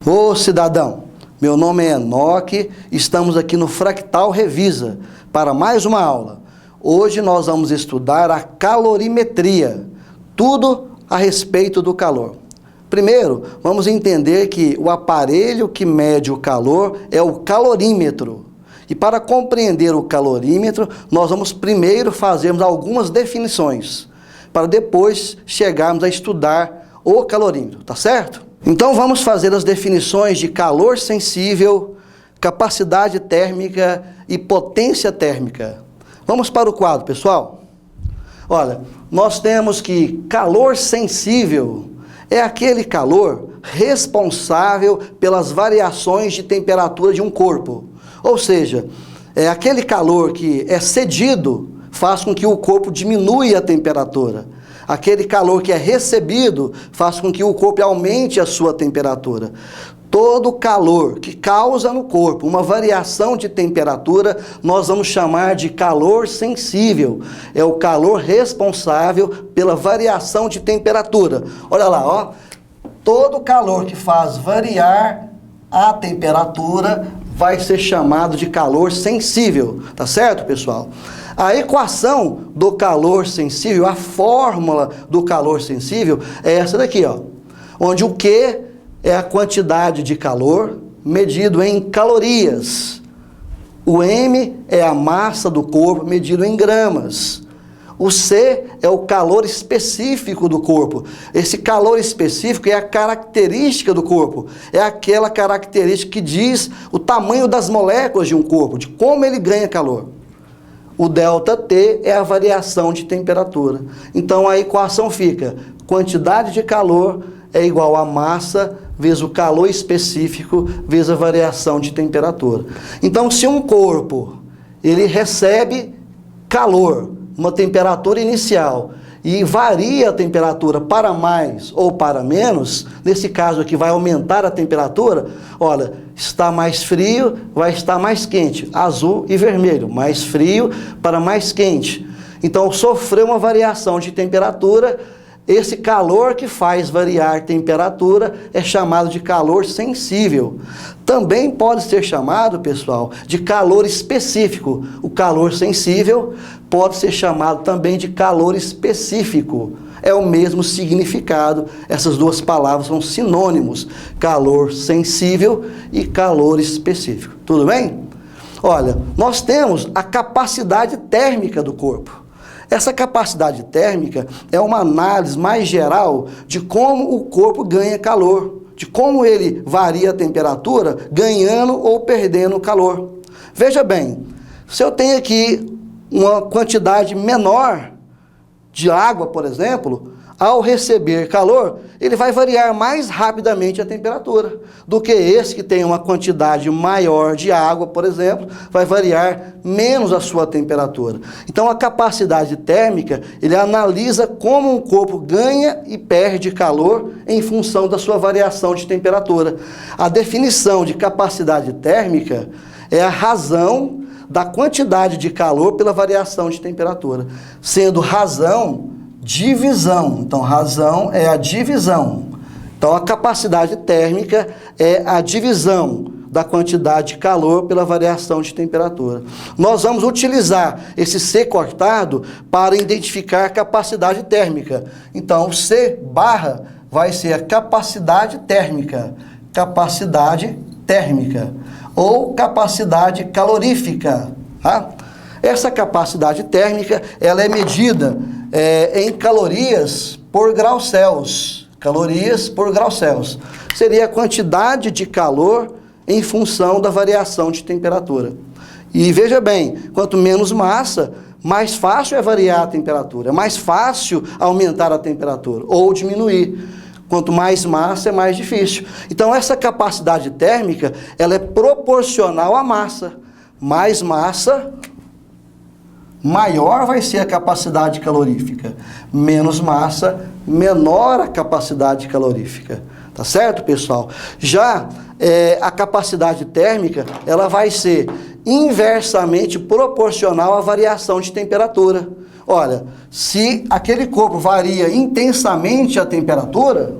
Ô cidadão, meu nome é Enoque, estamos aqui no Fractal Revisa para mais uma aula. Hoje nós vamos estudar a calorimetria, tudo a respeito do calor. Primeiro, vamos entender que o aparelho que mede o calor é o calorímetro. E para compreender o calorímetro, nós vamos primeiro fazermos algumas definições, para depois chegarmos a estudar o calorímetro, tá certo? Então vamos fazer as definições de calor sensível, capacidade térmica e potência térmica. Vamos para o quadro, pessoal? Olha, nós temos que calor sensível é aquele calor responsável pelas variações de temperatura de um corpo. Ou seja, é aquele calor que é cedido, faz com que o corpo diminua a temperatura. Aquele calor que é recebido faz com que o corpo aumente a sua temperatura. Todo calor que causa no corpo uma variação de temperatura, nós vamos chamar de calor sensível. É o calor responsável pela variação de temperatura. Olha lá, ó. Todo calor que faz variar a temperatura vai ser chamado de calor sensível. Tá certo, pessoal? A equação do calor sensível, a fórmula do calor sensível é essa daqui, ó. Onde o Q é a quantidade de calor medido em calorias. O M é a massa do corpo medido em gramas. O C é o calor específico do corpo. Esse calor específico é a característica do corpo. É aquela característica que diz o tamanho das moléculas de um corpo, de como ele ganha calor. O ΔT é a variação de temperatura. Então a equação fica: quantidade de calor é igual a massa vezes o calor específico vezes a variação de temperatura. Então, se um corpo ele recebe calor, uma temperatura inicial, e varia a temperatura para mais ou para menos, nesse caso aqui vai aumentar a temperatura, olha, está mais frio, vai estar mais quente, azul e vermelho, mais frio para mais quente. Então, sofreu uma variação de temperatura. Esse calor que faz variar a temperatura é chamado de calor sensível. Também pode ser chamado, pessoal, de calor específico. O calor sensível pode ser chamado também de calor específico. É o mesmo significado, essas duas palavras são sinônimos, calor sensível e calor específico. Tudo bem? Olha, nós temos a capacidade térmica do corpo. Essa capacidade térmica é uma análise mais geral de como o corpo ganha calor, de como ele varia a temperatura, ganhando ou perdendo calor. Veja bem, se eu tenho aqui uma quantidade menor de água, por exemplo, ao receber calor, ele vai variar mais rapidamente a temperatura do que esse que tem uma quantidade maior de água, por exemplo, vai variar menos a sua temperatura. Então, a capacidade térmica, ele analisa como um corpo ganha e perde calor em função da sua variação de temperatura. A definição de capacidade térmica é a razão da quantidade de calor pela variação de temperatura, sendo razão divisão. Então, razão é a divisão. Então, a capacidade térmica é a divisão da quantidade de calor pela variação de temperatura. Nós vamos utilizar esse C cortado para identificar a capacidade térmica. Então, o C barra vai ser a capacidade térmica. Capacidade térmica. Ou capacidade calorífica. Tá? Essa capacidade térmica, ela é medida em calorias por grau Celsius. Calorias por grau Celsius. Seria a quantidade de calor em função da variação de temperatura. E veja bem, quanto menos massa, mais fácil é variar a temperatura. É mais fácil aumentar a temperatura ou diminuir. Quanto mais massa, é mais difícil. Então, essa capacidade térmica, ela é proporcional à massa. Mais massa, maior vai ser a capacidade calorífica. Menos massa, menor a capacidade calorífica. Tá certo, pessoal? Já a capacidade térmica, ela vai ser inversamente proporcional à variação de temperatura. Olha, se aquele corpo varia intensamente a temperatura,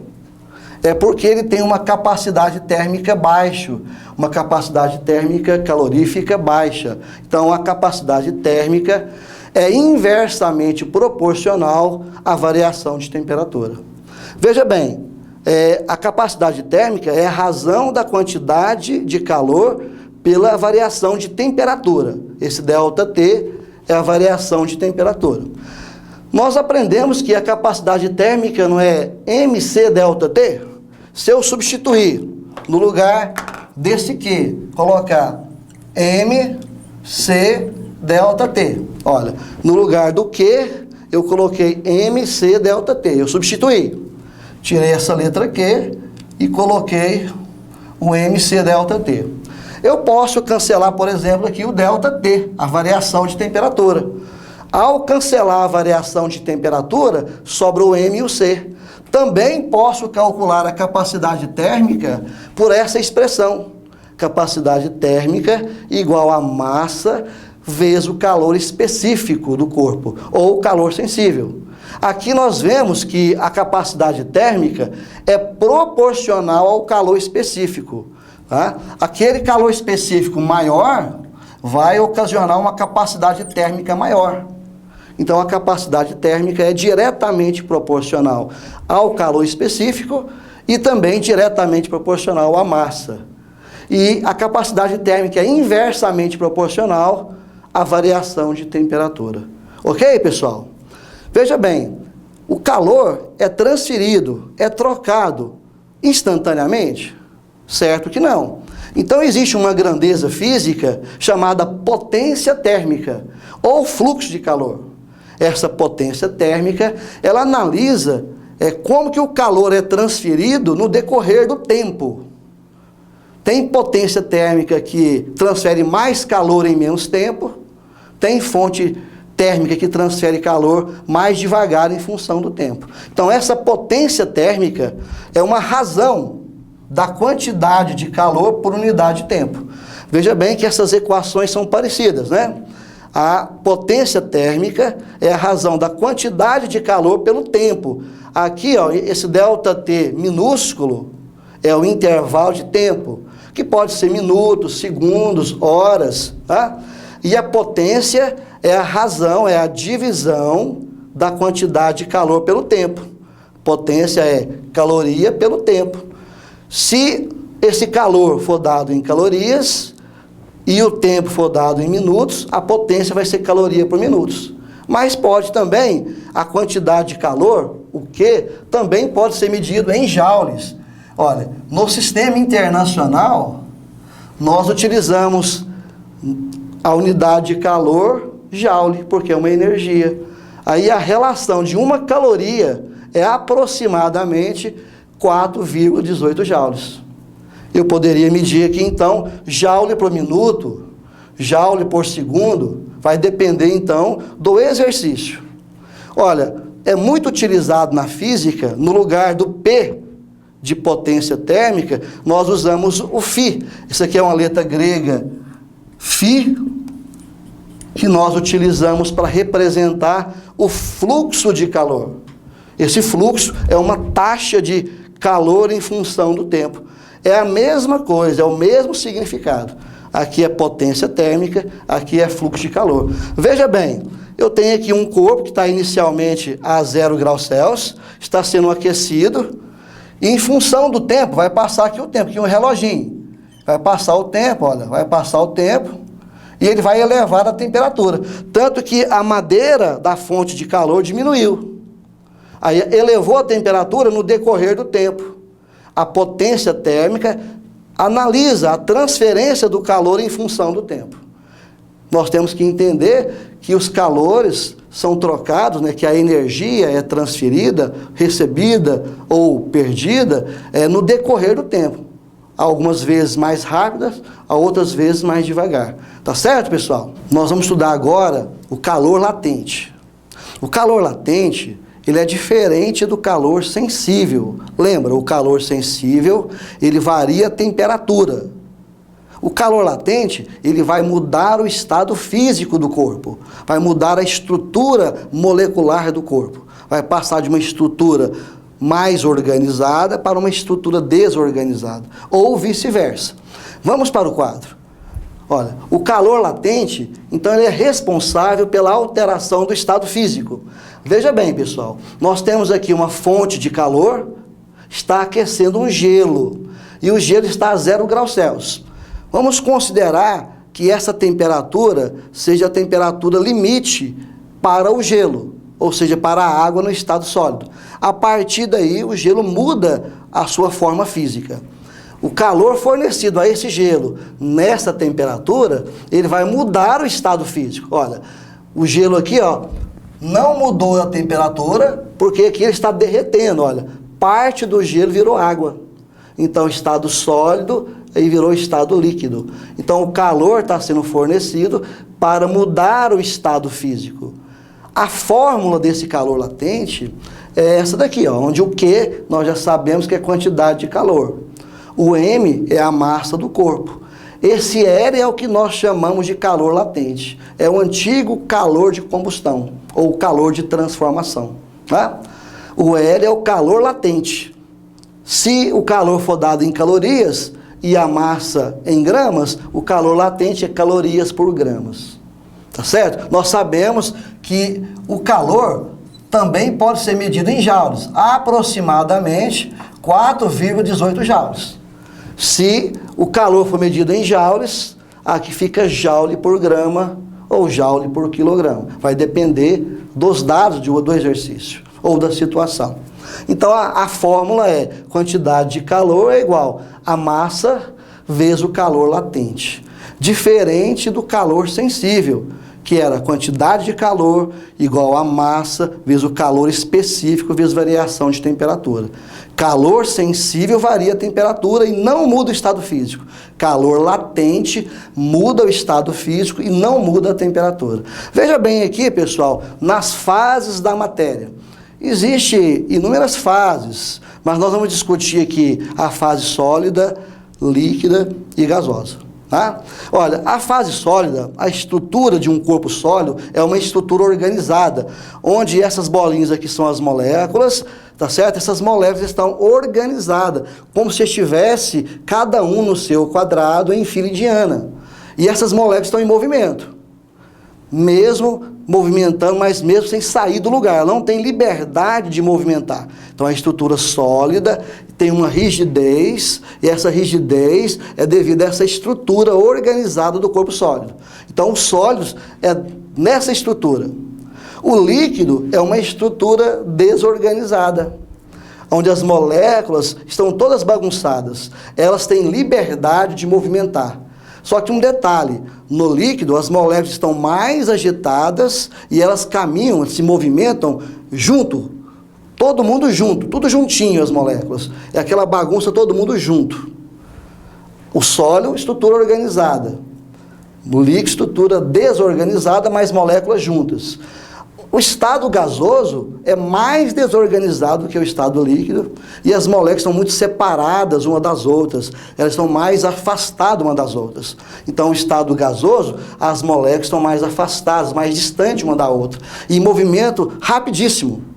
é porque ele tem uma capacidade térmica baixa, uma capacidade térmica calorífica baixa. Então, a capacidade térmica é inversamente proporcional à variação de temperatura. Veja bem, a capacidade térmica é a razão da quantidade de calor pela variação de temperatura. Esse ΔT é a variação de temperatura. Nós aprendemos que a capacidade térmica não é mc∆T? Se eu substituir no lugar desse Q, colocar mc∆T. Olha, no lugar do Q, eu coloquei mc∆T. Eu substituí. Tirei essa letra Q e coloquei o mc∆T. Eu posso cancelar, por exemplo, aqui o ΔT, a variação de temperatura. Ao cancelar a variação de temperatura, sobra o M e o C. Também posso calcular a capacidade térmica por essa expressão. Capacidade térmica igual a massa vezes o calor específico do corpo, ou calor sensível. Aqui nós vemos que a capacidade térmica é proporcional ao calor específico. Tá? Aquele calor específico maior vai ocasionar uma capacidade térmica maior. Então, a capacidade térmica é diretamente proporcional ao calor específico e também diretamente proporcional à massa. E a capacidade térmica é inversamente proporcional à variação de temperatura. Ok, pessoal? Veja bem, o calor é transferido, é trocado instantaneamente? Certo que não. Então, existe uma grandeza física chamada potência térmica, ou fluxo de calor. Essa potência térmica, ela analisa como que o calor é transferido no decorrer do tempo. Tem potência térmica que transfere mais calor em menos tempo, tem fonte térmica que transfere calor mais devagar em função do tempo. Então, essa potência térmica é uma razão da quantidade de calor por unidade de tempo. Veja bem que essas equações são parecidas, né? A potência térmica é a razão da quantidade de calor pelo tempo. Aqui, ó, esse ΔT minúsculo é o intervalo de tempo, que pode ser minutos, segundos, horas, tá? E a potência é a razão, é a divisão da quantidade de calor pelo tempo. Potência é caloria pelo tempo. Se esse calor for dado em calorias e o tempo for dado em minutos, a potência vai ser caloria por minutos. Mas pode também, a quantidade de calor, o Q, também pode ser medido em joules. Olha, no sistema internacional, nós utilizamos a unidade de calor, joule, porque é uma energia. Aí a relação de uma caloria é aproximadamente 4,18 joules. Eu poderia medir aqui, então, joule por minuto, joule por segundo, vai depender, então, do exercício. Olha, é muito utilizado na física, no lugar do P de potência térmica, nós usamos o φ. Isso aqui é uma letra grega, φ, que nós utilizamos para representar o fluxo de calor. Esse fluxo é uma taxa de calor em função do tempo. É a mesma coisa, é o mesmo significado. Aqui é potência térmica, aqui é fluxo de calor. Veja bem, eu tenho aqui um corpo que está inicialmente a 0 graus Celsius, está sendo aquecido, e em função do tempo, vai passar aqui o tempo, aqui um reloginho. Vai passar o tempo, olha, vai passar o tempo, e ele vai elevar a temperatura. Tanto que a madeira da fonte de calor diminuiu. Aí elevou a temperatura no decorrer do tempo. A potência térmica analisa a transferência do calor em função do tempo. Nós temos que entender que os calores são trocados, né, que a energia é transferida, recebida ou perdida no decorrer do tempo. Algumas vezes mais rápidas, outras vezes mais devagar. Tá certo, pessoal? Nós vamos estudar agora o calor latente. O calor latente, ele é diferente do calor sensível. Lembra, o calor sensível, ele varia a temperatura. O calor latente, ele vai mudar o estado físico do corpo, vai mudar a estrutura molecular do corpo, vai passar de uma estrutura mais organizada para uma estrutura desorganizada, ou vice-versa. Vamos para o quadro. Olha, o calor latente, então ele é responsável pela alteração do estado físico. Veja bem, pessoal, nós temos aqui uma fonte de calor, está aquecendo um gelo, e o gelo está a 0 graus Celsius. Vamos considerar que essa temperatura seja a temperatura limite para o gelo, ou seja, para a água no estado sólido. A partir daí, o gelo muda a sua forma física. O calor fornecido a esse gelo nessa temperatura, ele vai mudar o estado físico. Olha, o gelo aqui, ó, não mudou a temperatura, porque aqui ele está derretendo, olha. Parte do gelo virou água. Então, estado sólido aí virou estado líquido. Então, o calor está sendo fornecido para mudar o estado físico. A fórmula desse calor latente é essa daqui, ó, onde o Q nós já sabemos que é quantidade de calor. O M é a massa do corpo. Esse L é o que nós chamamos de calor latente. É o antigo calor de combustão, ou calor de transformação. Tá? O L é o calor latente. Se o calor for dado em calorias e a massa em gramas, o calor latente é calorias por gramas. Tá certo? Nós sabemos que o calor também pode ser medido em joules, aproximadamente 4,18 joules. Se o calor for medido em joules, aqui fica joule por grama ou joule por quilograma. Vai depender dos dados do exercício ou da situação. Então, a fórmula é quantidade de calor é igual a massa vezes o calor latente. Diferente do calor sensível, que era quantidade de calor igual a massa vezes o calor específico vezes variação de temperatura. Calor sensível varia a temperatura e não muda o estado físico. Calor latente muda o estado físico e não muda a temperatura. Veja bem aqui, pessoal, nas fases da matéria. Existem inúmeras fases, mas nós vamos discutir aqui a fase sólida, líquida e gasosa. Tá? Olha, a fase sólida, a estrutura de um corpo sólido é uma estrutura organizada, onde essas bolinhas aqui são as moléculas, tá certo? Essas moléculas estão organizadas, como se estivesse cada um no seu quadrado em fila indiana. E essas moléculas estão em movimento, mesmo movimentando, mas mesmo sem sair do lugar, não tem liberdade de movimentar. Então a estrutura sólida tem uma rigidez, e essa rigidez é devido a essa estrutura organizada do corpo sólido. Então, os sólidos é nessa estrutura. O líquido é uma estrutura desorganizada, onde as moléculas estão todas bagunçadas. Elas têm liberdade de movimentar. Só que um detalhe, no líquido as moléculas estão mais agitadas e elas caminham, se movimentam junto. Todo mundo junto, tudo juntinho as moléculas. É aquela bagunça, todo mundo junto. O sólido, estrutura organizada. O líquido, estrutura desorganizada, mas moléculas juntas. O estado gasoso é mais desorganizado que o estado líquido e as moléculas estão muito separadas uma das outras. Elas estão mais afastadas uma das outras. Então, o estado gasoso, as moléculas estão mais afastadas, mais distantes uma da outra. E em movimento rapidíssimo.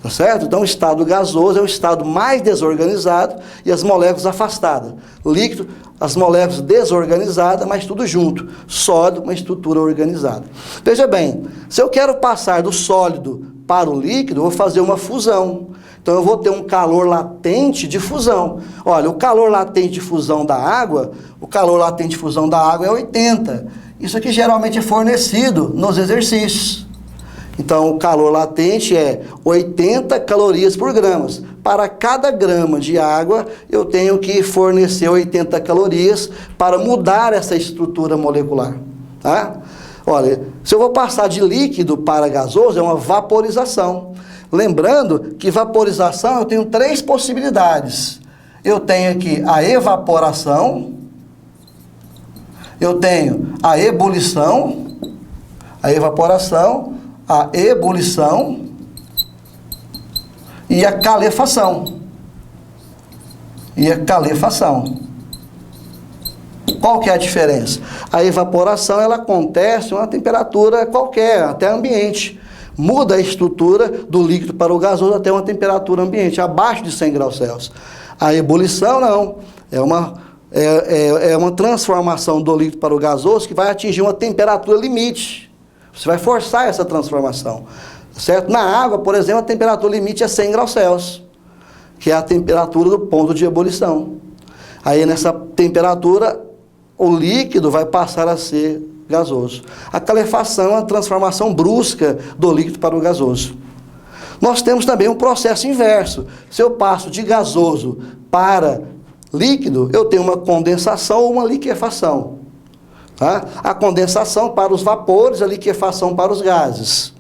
Tá certo? Então, o estado gasoso é o estado mais desorganizado e as moléculas afastadas. Líquido, as moléculas desorganizadas, mas tudo junto. Sólido, uma estrutura organizada. Veja bem, se eu quero passar do sólido para o líquido, eu vou fazer uma fusão. Então, eu vou ter um calor latente de fusão. Olha, o calor latente de fusão da água, é 80. Isso aqui geralmente é fornecido nos exercícios. Então, o calor latente é 80 calorias por gramas. Para cada grama de água, eu tenho que fornecer 80 calorias para mudar essa estrutura molecular. Tá? Olha, se eu vou passar de líquido para gasoso, é uma vaporização. Lembrando que vaporização eu tenho 3 possibilidades. Eu tenho aqui a evaporação, eu tenho a ebulição, a evaporação, a ebulição e a calefação. Qual que é a diferença? A evaporação, ela acontece a uma temperatura qualquer, até ambiente. Muda a estrutura do líquido para o gasoso até uma temperatura ambiente, abaixo de 100 graus Celsius. A ebulição, não. É uma transformação do líquido para o gasoso que vai atingir uma temperatura limite. Você vai forçar essa transformação, certo? Na água, por exemplo, a temperatura limite é 100 graus Celsius, que é a temperatura do ponto de ebulição. Aí, nessa temperatura, o líquido vai passar a ser gasoso. A calefação é uma transformação brusca do líquido para o gasoso. Nós temos também um processo inverso. Se eu passo de gasoso para líquido, eu tenho uma condensação ou uma liquefação. Tá? A condensação para os vapores, a liquefação para os gases.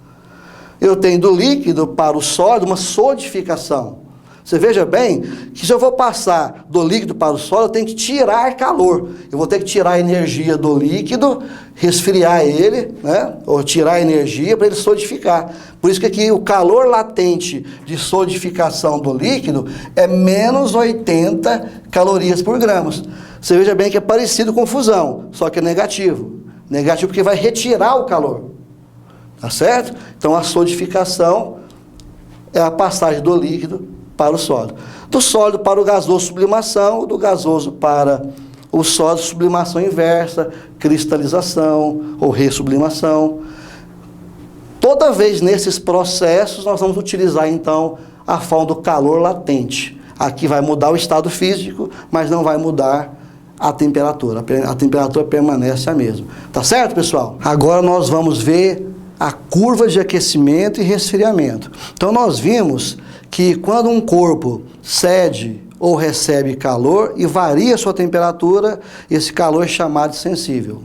Eu tenho do líquido para o sólido uma solidificação. Você veja bem que se eu vou passar do líquido para o sólido, eu tenho que tirar calor. Eu vou ter que tirar a energia do líquido, resfriar ele, né? Ou tirar a energia para ele solidificar. Por isso que aqui o calor latente de solidificação do líquido é menos 80 calorias por grama. Você veja bem que é parecido com fusão, só que é negativo. Negativo porque vai retirar o calor. Tá certo? Então a solidificação é a passagem do líquido para o sólido. Do sólido para o gasoso, sublimação. Do gasoso para o sólido, sublimação inversa, cristalização ou ressublimação. Toda vez nesses processos, nós vamos utilizar, então, a forma do calor latente. Aqui vai mudar o estado físico, mas não vai mudar a temperatura. A temperatura permanece a mesma. Tá certo, pessoal? Agora nós vamos ver a curva de aquecimento e resfriamento. Então, nós vimos que quando um corpo cede ou recebe calor e varia sua temperatura, esse calor é chamado de sensível.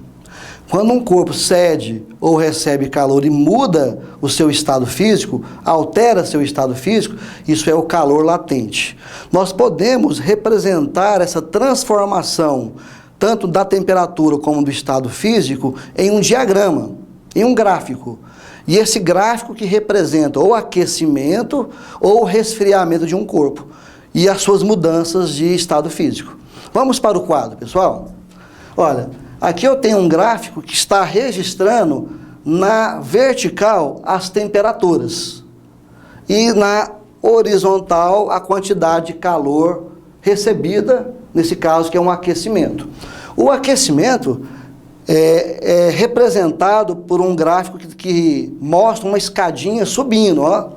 Quando um corpo cede ou recebe calor e muda o seu estado físico, altera seu estado físico, isso é o calor latente. Nós podemos representar essa transformação, tanto da temperatura como do estado físico, em um diagrama, em um gráfico. E esse gráfico que representa ou aquecimento ou resfriamento de um corpo e as suas mudanças de estado físico. Vamos para o quadro, pessoal? Olha, aqui eu tenho um gráfico que está registrando na vertical as temperaturas e na horizontal a quantidade de calor recebida, nesse caso que é um aquecimento. O aquecimento é representado por um gráfico que mostra uma escadinha subindo, ó.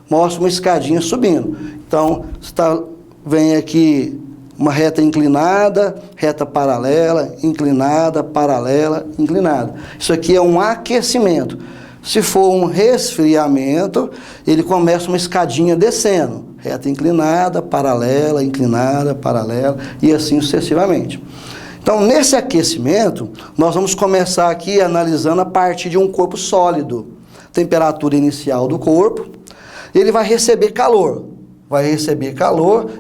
Mostra uma escadinha subindo. Então, vem aqui uma reta inclinada, reta paralela, inclinada, paralela, inclinada. Isso aqui é um aquecimento. Se for um resfriamento, ele começa uma escadinha descendo. Reta inclinada, paralela, e assim sucessivamente. Então, nesse aquecimento, nós vamos começar aqui analisando a partir de um corpo sólido. Temperatura inicial do corpo. Ele vai receber calor.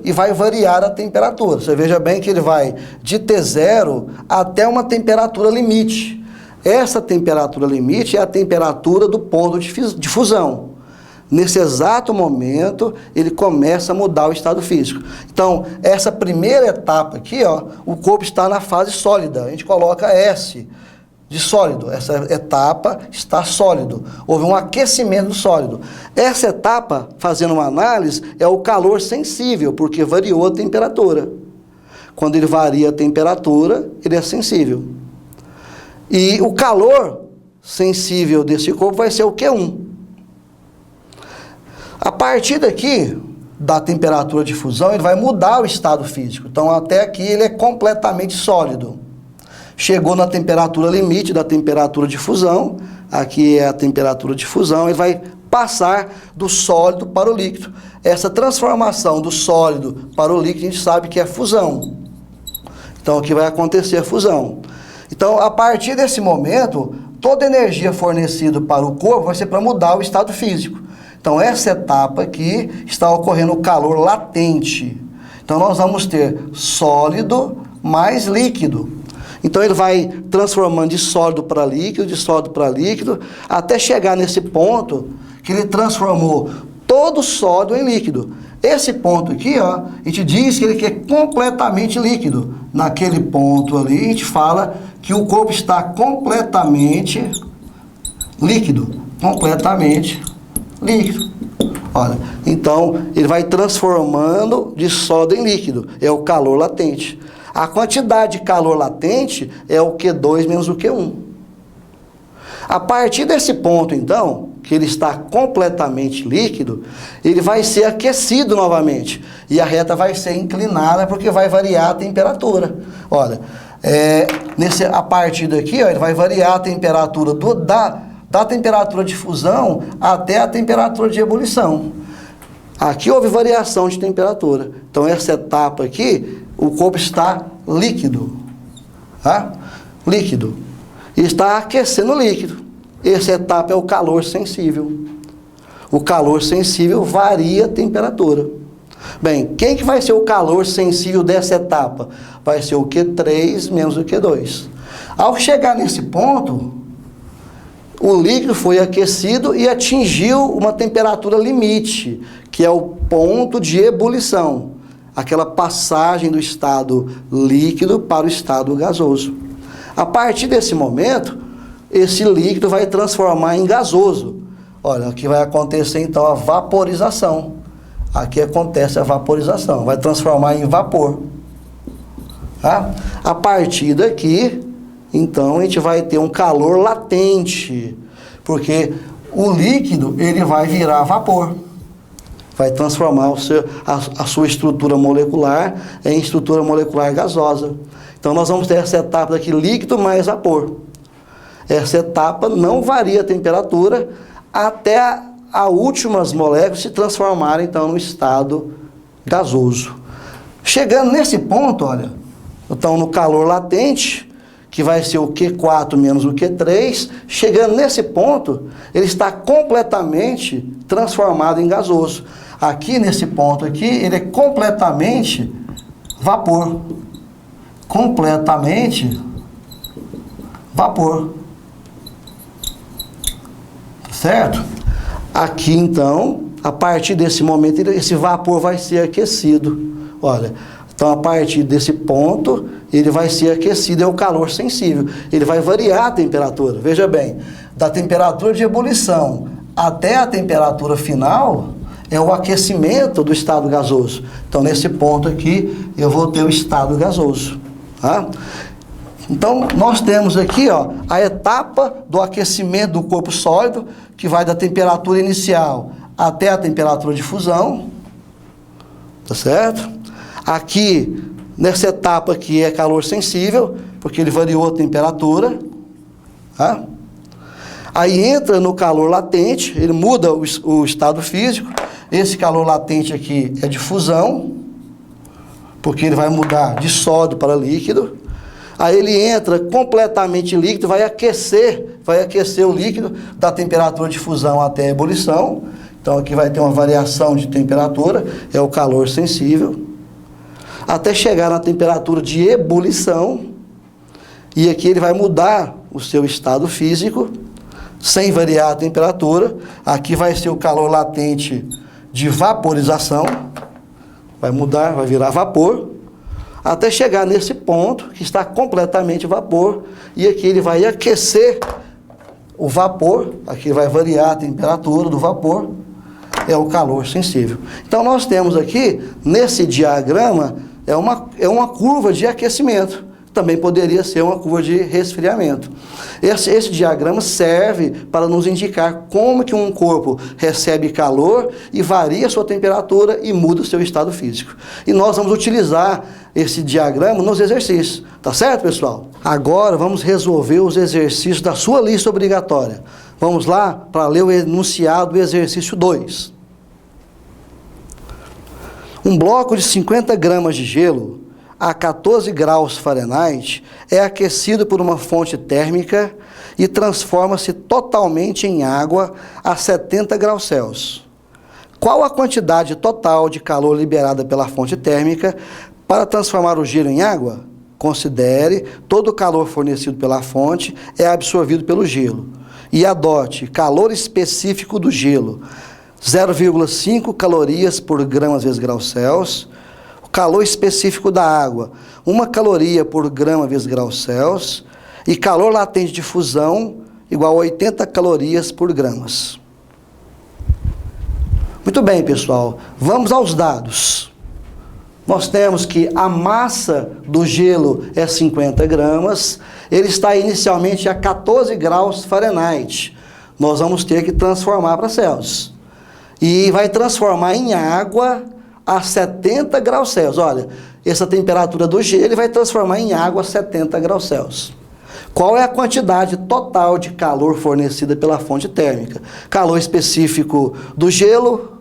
E vai variar a temperatura. Você veja bem que ele vai de T0 até uma temperatura limite. Essa temperatura limite é a temperatura do ponto de fusão. Nesse exato momento, ele começa a mudar o estado físico. Então, essa primeira etapa aqui, ó, o corpo está na fase sólida. A gente coloca S de sólido. Essa etapa está sólido. Houve um aquecimento do sólido. Essa etapa, fazendo uma análise, é o calor sensível, porque variou a temperatura. Quando ele varia a temperatura, ele é sensível. E o calor sensível desse corpo vai ser o Q1. A partir daqui, da temperatura de fusão, ele vai mudar o estado físico. Então, até aqui, ele é completamente sólido. Chegou na temperatura limite da temperatura de fusão, aqui é a temperatura de fusão, ele vai passar do sólido para o líquido. Essa transformação do sólido para o líquido, a gente sabe que é fusão. Então, aqui vai acontecer a fusão. Então, a partir desse momento, toda a energia fornecida para o corpo vai ser para mudar o estado físico. Então, essa etapa aqui está ocorrendo o calor latente. Então, nós vamos ter sólido mais líquido. Então, ele vai transformando de sólido para líquido, até chegar nesse ponto que ele transformou todo sólido em líquido. Esse ponto aqui, ó, a gente diz que ele é completamente líquido. Naquele ponto ali, a gente fala que o corpo está completamente líquido. Completamente líquido. Olha, então, ele vai transformando de sólido em líquido. É o calor latente. A quantidade de calor latente é o Q2 menos o Q1. A partir desse ponto, então, que ele está completamente líquido, ele vai ser aquecido novamente. E a reta vai ser inclinada porque vai variar a temperatura. Olha, a partir daqui, ó, ele vai variar a temperatura da temperatura de fusão até a temperatura de ebulição. Aqui houve variação de temperatura. Então, essa etapa aqui, o corpo está líquido. Tá? Líquido. E está aquecendo o líquido. Essa etapa é o calor sensível. O calor sensível varia a temperatura. Bem, quem que vai ser o calor sensível dessa etapa? Vai ser o Q3 menos o Q2. Ao chegar nesse ponto, o líquido foi aquecido e atingiu uma temperatura limite, que é o ponto de ebulição. Aquela passagem do estado líquido para o estado gasoso. A partir desse momento, esse líquido vai transformar em gasoso. Olha, aqui vai acontecer então a vaporização. Aqui acontece a vaporização, vai transformar em vapor. Tá? A partir daqui, então, a gente vai ter um calor latente, porque o líquido ele vai virar vapor. Vai transformar a sua estrutura molecular em estrutura molecular gasosa. Então, nós vamos ter essa etapa daqui, líquido mais vapor. Essa etapa não varia a temperatura até as últimas moléculas se transformarem, então, no estado gasoso. Chegando nesse ponto, olha, então, no calor latente, que vai ser o Q4 menos o Q3, chegando nesse ponto, ele está completamente transformado em gasoso. Aqui, nesse ponto aqui, ele é completamente vapor. Completamente vapor. Certo? Aqui, então, a partir desse momento, esse vapor vai ser aquecido. Olha, então, a partir desse ponto, ele vai ser aquecido, é o calor sensível. Ele vai variar a temperatura. Veja bem, da temperatura de ebulição até a temperatura final, é o aquecimento do estado gasoso. Então, nesse ponto aqui, eu vou ter o estado gasoso. Tá? Então, nós temos aqui, ó, a etapa do aquecimento do corpo sólido, que vai da temperatura inicial até a temperatura de fusão. Tá certo? Aqui, nessa etapa aqui, é calor sensível, porque ele variou a temperatura. Tá? Aí entra no calor latente, ele muda o estado físico. Esse calor latente aqui é de fusão, porque ele vai mudar de sólido para líquido. Aí ele entra completamente líquido, vai aquecer o líquido da temperatura de fusão até a ebulição. Então aqui vai ter uma variação de temperatura, é o calor sensível, até chegar na temperatura de ebulição, e aqui ele vai mudar o seu estado físico, sem variar a temperatura. Aqui vai ser o calor latente de vaporização, vai mudar, vai virar vapor, até chegar nesse ponto, que está completamente vapor, e aqui ele vai aquecer o vapor, aqui vai variar a temperatura do vapor, é o calor sensível. Então, nós temos aqui, nesse diagrama, é uma curva de aquecimento. Também poderia ser uma curva de resfriamento. Esse diagrama serve para nos indicar como que um corpo recebe calor e varia a sua temperatura e muda o seu estado físico. E nós vamos utilizar esse diagrama nos exercícios. Tá certo, pessoal? Agora vamos resolver os exercícios da sua lista obrigatória. Vamos lá para ler o enunciado do exercício 2. Um bloco de 50 gramas de gelo a 14 graus Fahrenheit é aquecido por uma fonte térmica e transforma-se totalmente em água a 70 graus Celsius. Qual a quantidade total de calor liberada pela fonte térmica para transformar o gelo em água? Considere todo o calor fornecido pela fonte é absorvido pelo gelo e adote calor específico do gelo. 0,5 calorias por grama vezes graus Celsius. O calor específico da água, 1 caloria por grama vezes graus Celsius. E calor latente de fusão, igual a 80 calorias por gramas. Muito bem, pessoal. Vamos aos dados. Nós temos que a massa do gelo é 50 gramas. Ele está inicialmente a 14 graus Fahrenheit. Nós vamos ter que transformar para Celsius. E vai transformar em água a 70 graus Celsius. Olha, essa temperatura do gelo ele vai transformar em água a 70 graus Celsius. Qual é a quantidade total de calor fornecida pela fonte térmica? Calor específico do gelo,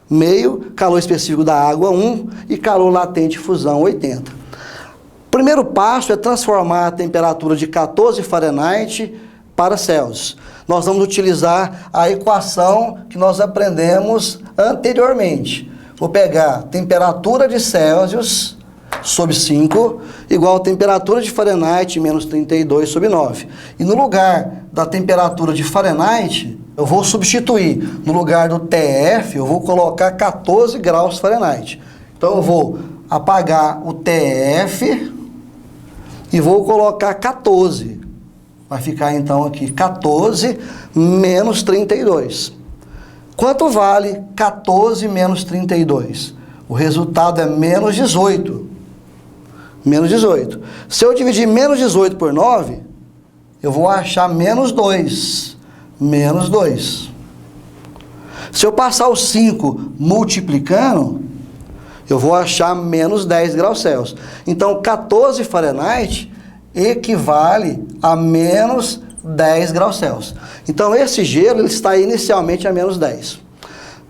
meio, calor específico da água, 1, e calor latente de fusão, 80. Primeiro passo é transformar a temperatura de 14 Fahrenheit para Celsius. Nós vamos utilizar a equação que nós aprendemos anteriormente. Vou pegar temperatura de Celsius sobre 5, igual a temperatura de Fahrenheit menos 32 sobre 9. E no lugar da temperatura de Fahrenheit, eu vou substituir, no lugar do TF, eu vou colocar 14 graus Fahrenheit. Então eu vou apagar o TF e vou colocar 14. Vai ficar então aqui 14 menos 32. Quanto vale 14 menos 32? O resultado é menos 18. Menos 18. Se eu dividir menos 18 por 9, eu vou achar menos 2. Menos 2. Se eu passar o 5 multiplicando, eu vou achar menos 10 graus Celsius. Então, 14 Fahrenheit equivale a menos 10 graus Celsius. Então, esse gelo ele está inicialmente a menos 10.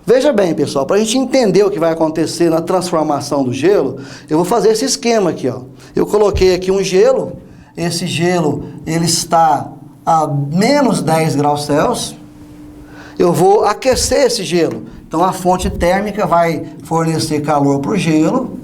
Veja bem, pessoal, para a gente entender o que vai acontecer na transformação do gelo, eu vou fazer esse esquema aqui, ó. Eu coloquei aqui um gelo, esse gelo ele está a menos 10 graus Celsius. Eu vou aquecer esse gelo. Então a fonte térmica vai fornecer calor para o gelo.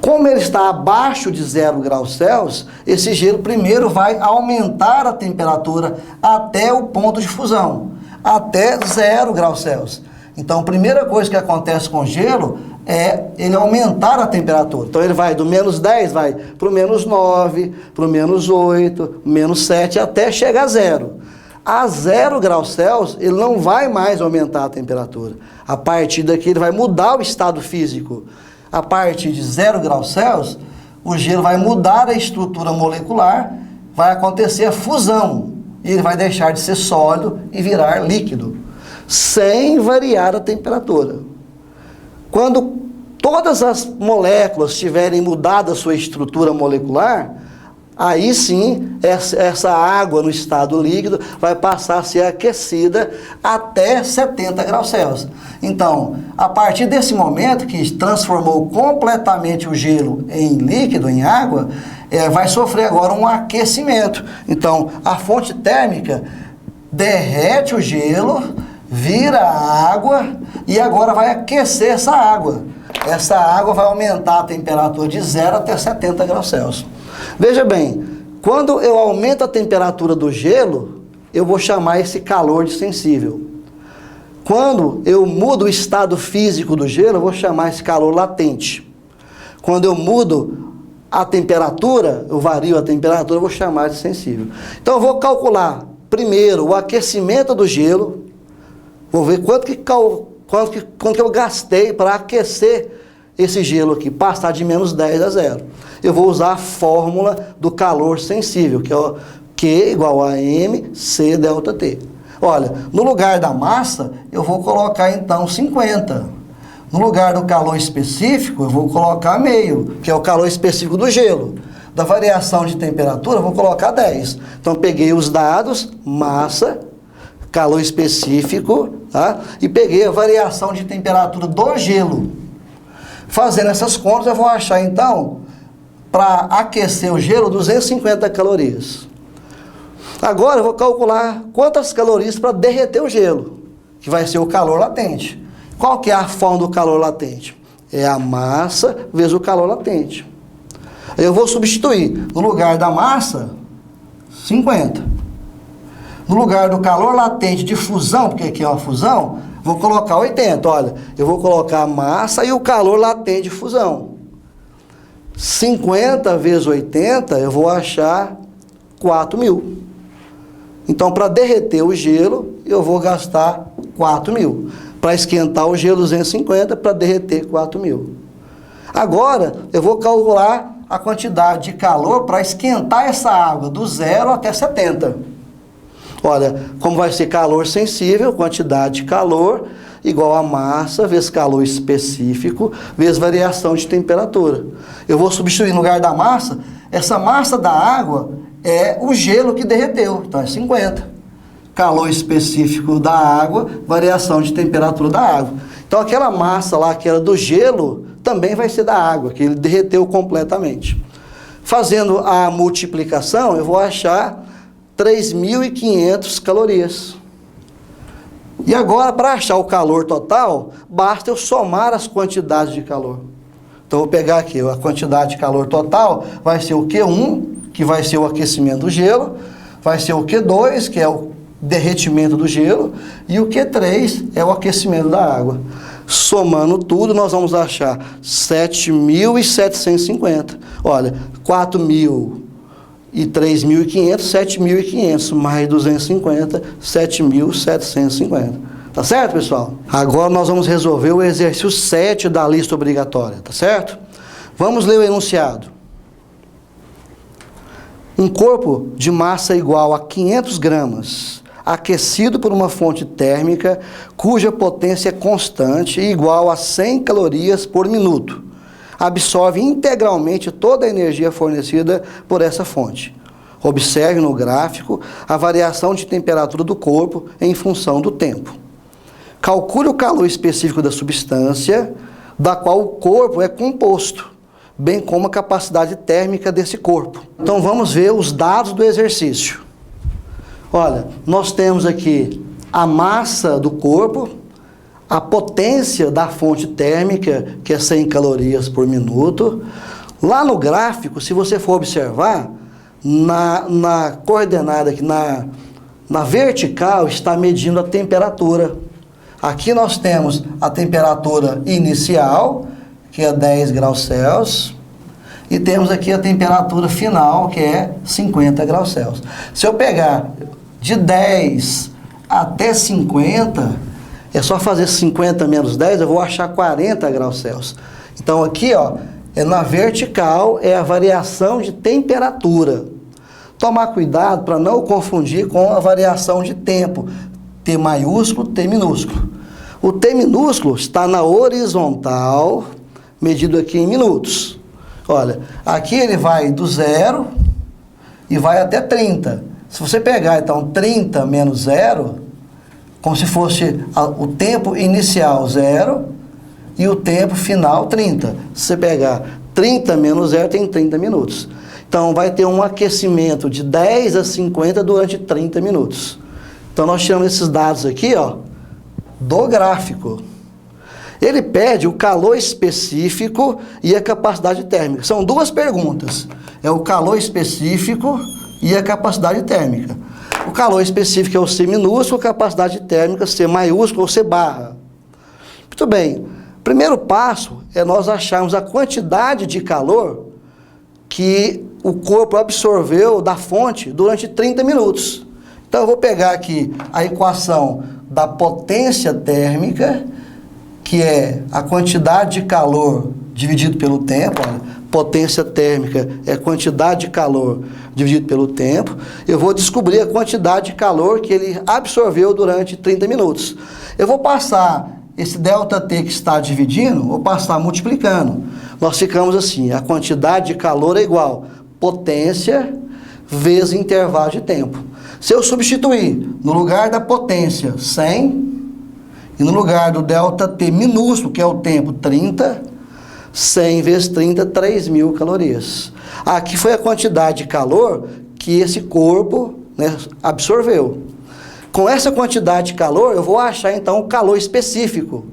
Como ele está abaixo de 0 graus Celsius, esse gelo primeiro vai aumentar a temperatura até o ponto de fusão, até 0 graus Celsius. Então, a primeira coisa que acontece com o gelo é ele aumentar a temperatura. Então, ele vai do menos 10, vai para o menos 9, para o menos 8, menos 7, até chegar a 0. A 0 graus Celsius, ele não vai mais aumentar a temperatura. A partir daqui, ele vai mudar o estado físico. A partir de 0 graus Celsius, o gelo vai mudar a estrutura molecular, vai acontecer a fusão. E ele vai deixar de ser sólido e virar líquido, sem variar a temperatura. Quando todas as moléculas tiverem mudado a sua estrutura molecular, aí sim, essa água no estado líquido vai passar a ser aquecida até 70 graus Celsius. Então, a partir desse momento que transformou completamente o gelo em líquido, em água, vai sofrer agora um aquecimento. Então, a fonte térmica derrete o gelo, vira água e agora vai aquecer essa água. Essa água vai aumentar a temperatura de 0 até 70 graus Celsius. Veja bem, quando eu aumento a temperatura do gelo, eu vou chamar esse calor de sensível. Quando eu mudo o estado físico do gelo, eu vou chamar esse calor latente. Quando eu mudo a temperatura, eu vario a temperatura, eu vou chamar de sensível. Então eu vou calcular primeiro o aquecimento do gelo. Vou ver quanto que eu gastei para aquecer esse gelo aqui, passar de menos 10 a 0. Eu vou usar a fórmula do calor sensível, que é o Q igual a MC delta T. Olha, no lugar da massa, eu vou colocar então 50. No lugar do calor específico, eu vou colocar meio, que é o calor específico do gelo. Da variação de temperatura, eu vou colocar 10. Então, peguei os dados, massa, calor específico, tá? E peguei a variação de temperatura do gelo. Fazendo essas contas, eu vou achar, então, para aquecer o gelo, 250 calorias. Agora, eu vou calcular quantas calorias para derreter o gelo, que vai ser o calor latente. Qual que é a forma do calor latente? É a massa vezes o calor latente. Eu vou substituir, no lugar da massa, 50. No lugar do calor latente de fusão, porque aqui é uma fusão, Vou colocar 80, olha, eu vou colocar a massa e o calor latente de fusão. 50 vezes 80, eu vou achar 4.000. Então, para derreter o gelo, eu vou gastar 4.000. Para esquentar o gelo, 250, para derreter 4.000. Agora, eu vou calcular a quantidade de calor para esquentar essa água do 0 até 70. Olha, como vai ser calor sensível, quantidade de calor igual a massa vezes calor específico vezes variação de temperatura. Eu vou substituir no lugar da massa, essa massa da água é o gelo que derreteu, então é 50. Calor específico da água, variação de temperatura da água. Então aquela massa lá que era do gelo também vai ser da água, que ele derreteu completamente. Fazendo a multiplicação, eu vou achar 3.500 calorias. E agora, para achar o calor total, basta eu somar as quantidades de calor. Então, eu vou pegar aqui, a quantidade de calor total vai ser o Q1, que vai ser o aquecimento do gelo, vai ser o Q2, que é o derretimento do gelo, e o Q3 é o aquecimento da água. Somando tudo, nós vamos achar 7.750. Olha, 4.000 e 3.500, 7.500, mais 250, 7.750. Tá certo, pessoal? Agora nós vamos resolver o exercício 7 da lista obrigatória, tá certo? Vamos ler o enunciado. Um corpo de massa igual a 500 gramas, aquecido por uma fonte térmica, cuja potência é constante e igual a 100 calorias por minuto, absorve integralmente toda a energia fornecida por essa fonte. Observe no gráfico a variação de temperatura do corpo em função do tempo. Calcule o calor específico da substância, da qual o corpo é composto, bem como a capacidade térmica desse corpo. Então vamos ver os dados do exercício. Olha, nós temos aqui a massa do corpo, a potência da fonte térmica, que é 100 calorias por minuto. Lá no gráfico, se você for observar, na coordenada aqui, na vertical, está medindo a temperatura. Aqui nós temos a temperatura inicial, que é 10 graus Celsius, e temos aqui a temperatura final, que é 50 graus Celsius. Se eu pegar de 10 até 50, é só fazer 50 menos 10, eu vou achar 40 graus Celsius. Então aqui, ó, na vertical é a variação de temperatura. Tomar cuidado para não confundir com a variação de tempo. T maiúsculo, T minúsculo. O T minúsculo está na horizontal, medido aqui em minutos. Olha, aqui ele vai do 0 e vai até 30. Se você pegar, então, 30 menos 0, como se fosse o tempo inicial 0 e o tempo final 30. Se você pegar 30 menos 0, tem 30 minutos. Então, vai ter um aquecimento de 10 a 50 durante 30 minutos. Então, nós tiramos esses dados aqui, ó, do gráfico. Ele pede o calor específico e a capacidade térmica. São duas perguntas. É o calor específico e a capacidade térmica. O calor específico é o C minúsculo, a capacidade térmica C maiúsculo ou C barra. Muito bem. Primeiro passo é nós acharmos a quantidade de calor que o corpo absorveu da fonte durante 30 minutos. Então, eu vou pegar aqui a equação da potência térmica, que é a quantidade de calor dividido pelo tempo. Olha, potência térmica é a quantidade de calor dividido pelo tempo. Eu vou descobrir a quantidade de calor que ele absorveu durante 30 minutos. Eu vou passar esse ΔT que está dividindo, vou passar multiplicando. Nós ficamos assim, a quantidade de calor é igual potência vezes intervalo de tempo. Se eu substituir no lugar da potência 100 e no lugar do ΔT minúsculo, que é o tempo 30, 100 vezes 30, 3.000 calorias. Aqui foi a quantidade de calor que esse corpo, né, absorveu. Com essa quantidade de calor, eu vou achar então o calor específico,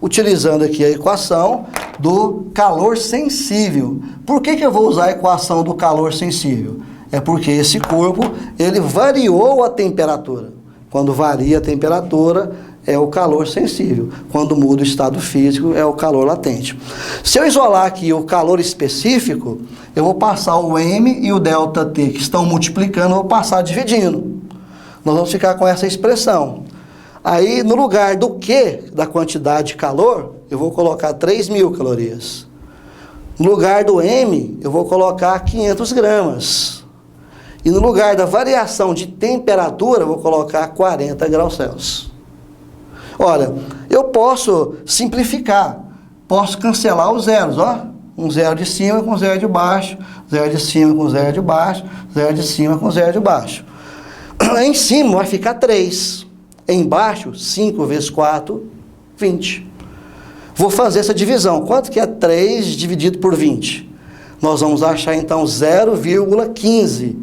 utilizando aqui a equação do calor sensível. Por que eu vou usar a equação do calor sensível? É porque esse corpo, ele variou a temperatura. Quando varia a temperatura, é o calor sensível. Quando muda o estado físico, é o calor latente. Se eu isolar aqui o calor específico, eu vou passar o M e o ΔT, que estão multiplicando, eu vou passar dividindo. Nós vamos ficar com essa expressão. Aí, no lugar do Q, da quantidade de calor, eu vou colocar 3.000 calorias. No lugar do M, eu vou colocar 500 gramas. E no lugar da variação de temperatura, eu vou colocar 40 graus Celsius. Olha, eu posso simplificar. Posso cancelar os zeros, ó. Um zero de cima com zero de baixo, zero de cima com zero de baixo, zero de cima com zero de baixo. Em cima vai ficar 3. Embaixo, 5 vezes 4, 20. Vou fazer essa divisão. Quanto que é 3 dividido por 20? Nós vamos achar, então, 0,15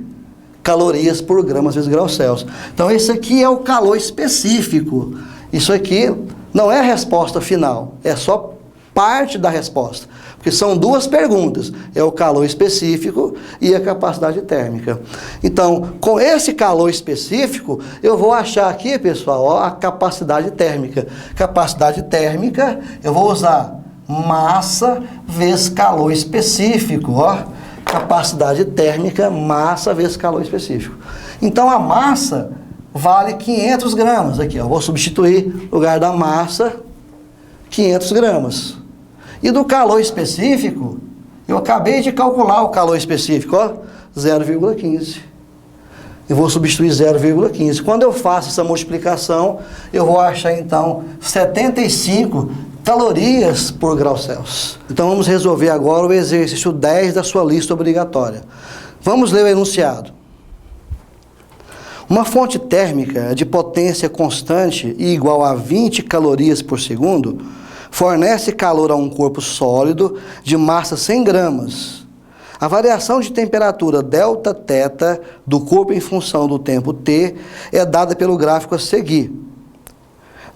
calorias por grama vezes graus Celsius. Então, esse aqui é o calor específico. Isso aqui não é a resposta final, é só parte da resposta. Porque são duas perguntas, é o calor específico e a capacidade térmica. Então, com esse calor específico, eu vou achar aqui, pessoal, ó, a capacidade térmica. Capacidade térmica, eu vou usar massa vezes calor específico, ó. Capacidade térmica, massa vezes calor específico. Então, a massa vale 500 gramas. Aqui, ó, vou substituir no lugar da massa, 500 gramas. E do calor específico, eu acabei de calcular o calor específico, ó, 0,15. Eu vou substituir 0,15. Quando eu faço essa multiplicação, eu vou achar, então, 75 calorias por grau Celsius. Então, vamos resolver agora o exercício 10 da sua lista obrigatória. Vamos ler o enunciado. Uma fonte térmica de potência constante e igual a 20 calorias por segundo fornece calor a um corpo sólido de massa 100 gramas. A variação de temperatura ΔT do corpo em função do tempo T é dada pelo gráfico a seguir.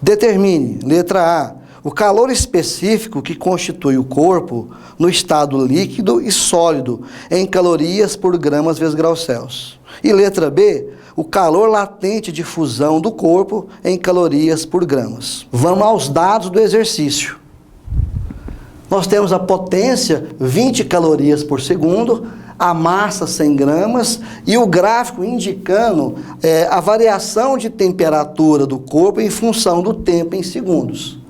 Determine, letra A, o calor específico que constitui o corpo no estado líquido e sólido em calorias por gramas vezes graus Celsius. E letra B, o calor latente de fusão do corpo em calorias por gramas. Vamos aos dados do exercício. Nós temos a potência 20 calorias por segundo, a massa 100 gramas e o gráfico indicando a variação de temperatura do corpo em função do tempo em segundos.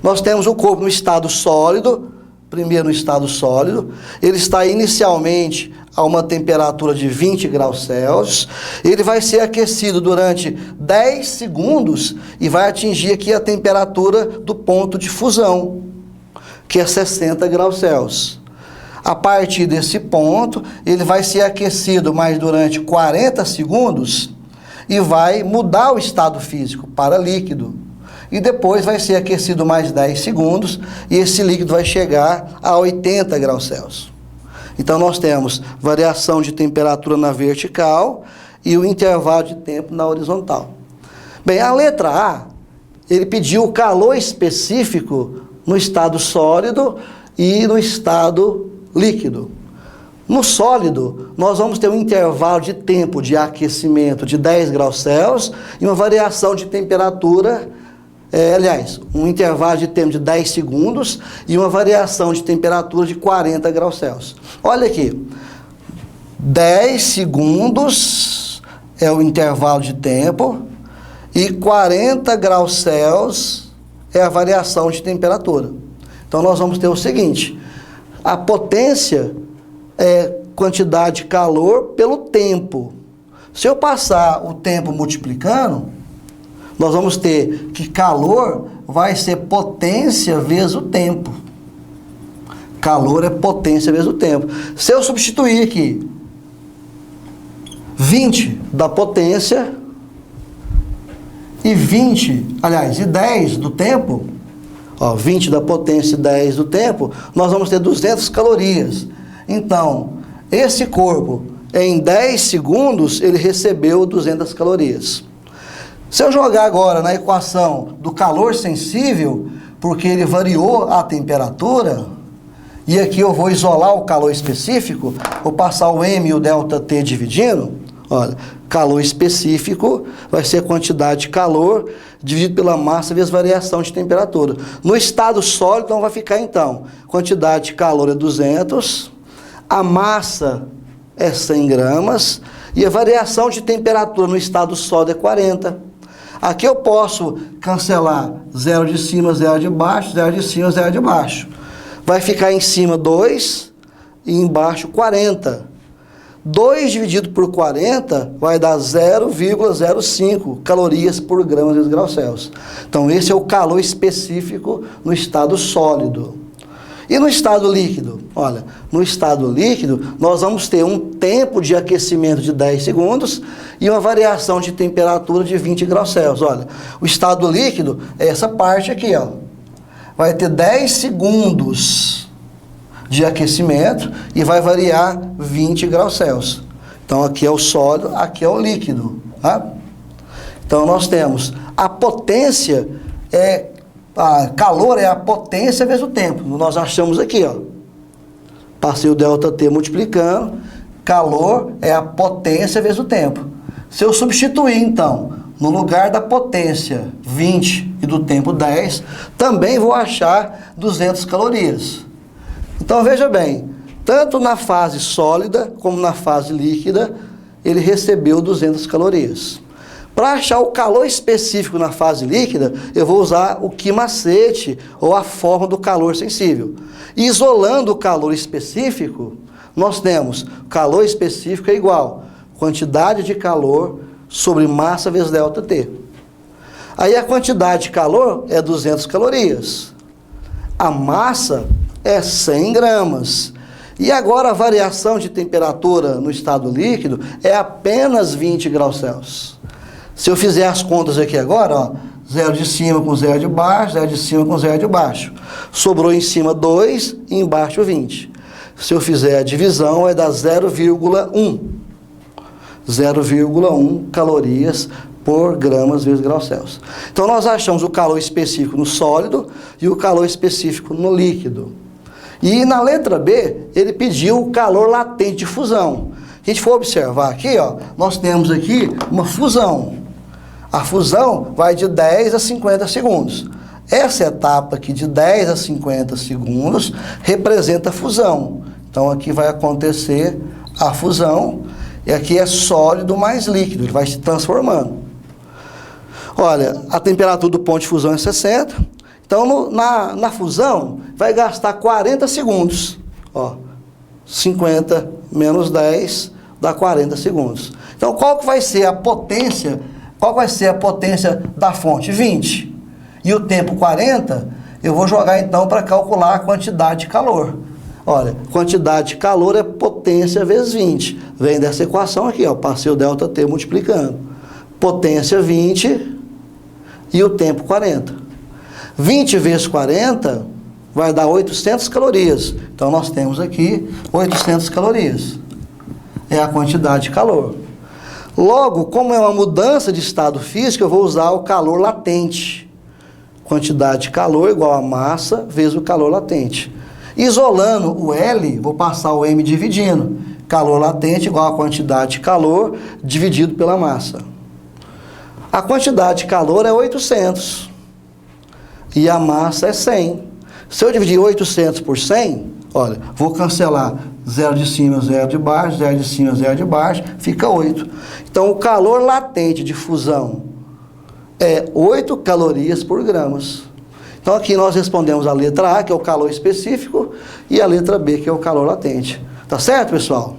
Nós temos o corpo no estado sólido, primeiro no estado sólido, ele está inicialmente a uma temperatura de 20 graus Celsius, ele vai ser aquecido durante 10 segundos e vai atingir aqui a temperatura do ponto de fusão, que é 60 graus Celsius. A partir desse ponto, ele vai ser aquecido mais durante 40 segundos e vai mudar o estado físico para líquido. E depois vai ser aquecido mais 10 segundos e esse líquido vai chegar a 80 graus Celsius. Então, nós temos variação de temperatura na vertical e o intervalo de tempo na horizontal. Bem, a letra A, ele pediu o calor específico no estado sólido e no estado líquido. No sólido, nós vamos ter um intervalo de tempo de aquecimento de 10 graus Celsius e uma variação de temperatura, um intervalo de tempo de 10 segundos e uma variação de temperatura de 40 graus Celsius. Olha aqui, 10 segundos é o intervalo de tempo e 40 graus Celsius é a variação de temperatura. Então, nós vamos ter o seguinte, a potência é quantidade de calor pelo tempo. Se eu passar o tempo multiplicando, nós vamos ter que calor vai ser potência vezes o tempo. Calor é potência vezes o tempo. Se eu substituir aqui 20 da potência e 10 do tempo, ó, 20 da potência e 10 do tempo, nós vamos ter 200 calorias. Então, esse corpo, em 10 segundos, ele recebeu 200 calorias. Se eu jogar agora na equação do calor sensível, porque ele variou a temperatura, e aqui eu vou isolar o calor específico, vou passar o M e o ΔT dividindo, olha, calor específico vai ser a quantidade de calor dividido pela massa vezes variação de temperatura. No estado sólido, então, vai ficar, então, quantidade de calor é 200, a massa é 100 gramas e a variação de temperatura no estado sólido é 40. Aqui eu posso cancelar 0 de cima, 0 de baixo, 0 de cima, 0 de baixo. Vai ficar em cima 2 e embaixo 40. 2 dividido por 40 vai dar 0,05 calorias por grama vezes graus Celsius. Então, esse é o calor específico no estado sólido. E no estado líquido? Olha, no estado líquido, nós vamos ter um tempo de aquecimento de 10 segundos e uma variação de temperatura de 20 graus Celsius. Olha, o estado líquido é essa parte aqui, ó. Vai ter 10 segundos de aquecimento e vai variar 20 graus Celsius. Então, aqui é o sólido, aqui é o líquido. Tá? Então, nós temos a potência, calor é a potência vezes o tempo. Nós achamos aqui, ó. Passei o ΔT multiplicando, calor é a potência vezes o tempo. Se eu substituir, então, no lugar da potência 20 e do tempo 10, também vou achar 200 calorias. Então, veja bem, tanto na fase sólida como na fase líquida, ele recebeu 200 calorias. Para achar o calor específico na fase líquida, eu vou usar o quimacete ou a forma do calor sensível. Isolando o calor específico, nós temos calor específico é igual quantidade de calor sobre massa vezes ΔT. Aí a quantidade de calor é 200 calorias. A massa é 100 gramas. E agora a variação de temperatura no estado líquido é apenas 20 graus Celsius. Se eu fizer as contas aqui agora, ó, 0 de cima com 0 de baixo, 0 de cima com 0 de baixo. Sobrou em cima 2 e embaixo 20. Se eu fizer a divisão, vai dar 0,1. 0,1 calorias por gramas vezes graus Celsius. Então, nós achamos o calor específico no sólido e o calor específico no líquido. E na letra B, ele pediu o calor latente de fusão. Se a gente for observar aqui, ó, nós temos aqui uma fusão. A fusão vai de 10 a 50 segundos. Essa etapa aqui de 10 a 50 segundos representa a fusão. Então, aqui vai acontecer a fusão e aqui é sólido mais líquido, ele vai se transformando. Olha, a temperatura do ponto de fusão é 60. Então, na fusão, vai gastar 40 segundos. Ó, 50 menos 10 dá 40 segundos. Então, qual que vai ser a potência? Qual vai ser a potência da fonte? 20. E o tempo 40, eu vou jogar então para calcular a quantidade de calor. Olha, quantidade de calor é potência vezes 20. Vem dessa equação aqui, ó, passei o ΔT multiplicando. Potência 20 e o tempo 40. 20 vezes 40 vai dar 800 calorias. Então, nós temos aqui 800 calorias. É a quantidade de calor. Logo, como é uma mudança de estado físico, eu vou usar o calor latente. Quantidade de calor igual a massa vezes o calor latente. Isolando o L, vou passar o M dividindo. Calor latente igual a quantidade de calor dividido pela massa. A quantidade de calor é 800. E a massa é 100. Se eu dividir 800 por 100, olha, vou cancelar 0 de cima, 0 de baixo, 0 de cima, 0 de baixo, fica 8. Então, o calor latente de fusão é 8 calorias por gramas. Então, aqui nós respondemos a letra A, que é o calor específico, e a letra B, que é o calor latente. Tá certo, pessoal?